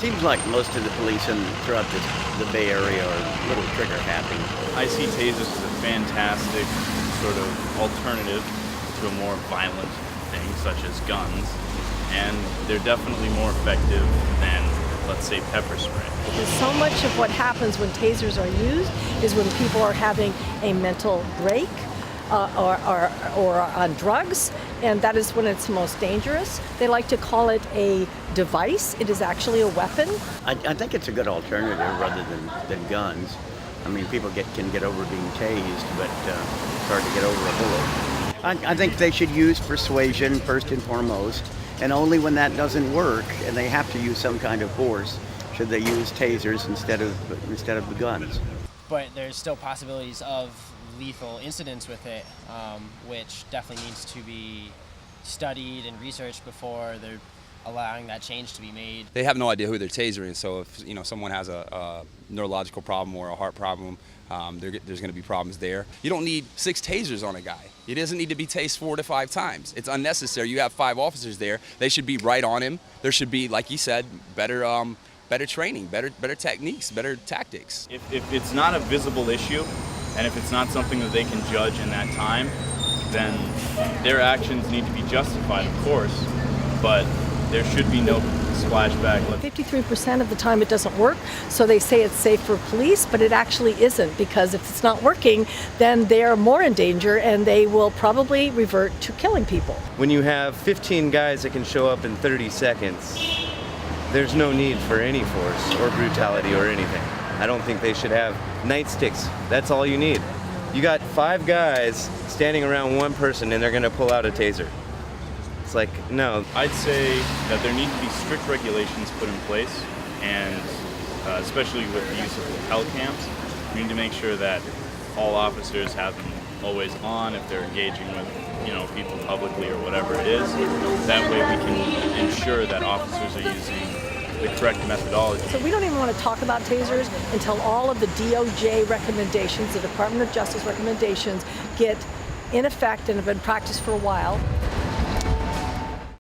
Seems like most of the police throughout the Bay Area are a little trigger happy. I see tasers as a fantastic sort of alternative to a more violent thing such as guns, and they're definitely more effective than, let's say, pepper spray. Because so much of what happens when tasers are used is when people are having a mental break or on drugs, and that is when it's most dangerous. They like to call it a device. It is actually a weapon. I think it's a good alternative rather than guns. I mean, people can get over being tased, but it's hard to get over a bullet. I think they should use persuasion first and foremost, and only when that doesn't work and they have to use some kind of force should they use tasers instead of the guns. But there's still possibilities of lethal incidents with it, which definitely needs to be studied and researched before they're allowing that change to be made. They have no idea who they're tasering, so if someone has a neurological problem or a heart problem, there's going to be problems there. You don't need 6 tasers on a guy. He doesn't need to be tased 4 to 5 times. It's unnecessary. You have 5 officers there. They should be right on him. There should be, like you said, better training, better techniques, better tactics. If it's not a visible issue, and if it's not something that they can judge in that time, then their actions need to be justified, of course, but there should be no splashback. 53% of the time it doesn't work, so they say it's safe for police, but it actually isn't, because if it's not working, then they're more in danger and they will probably revert to killing people. When you have 15 guys that can show up in 30 seconds, there's no need for any force or brutality or anything. I don't think they should have nightsticks. That's all you need. You got 5 guys standing around one person and they're gonna pull out a taser. It's like, no. I'd say that there need to be strict regulations put in place, and especially with the use of lapel cams, we need to make sure that all officers have them always on if they're engaging with people publicly or whatever it is. That way we can ensure that officers are using the correct methodology. So we don't even want to talk about tasers until all of the DOJ recommendations, the Department of Justice recommendations, get in effect and have been practiced for a while.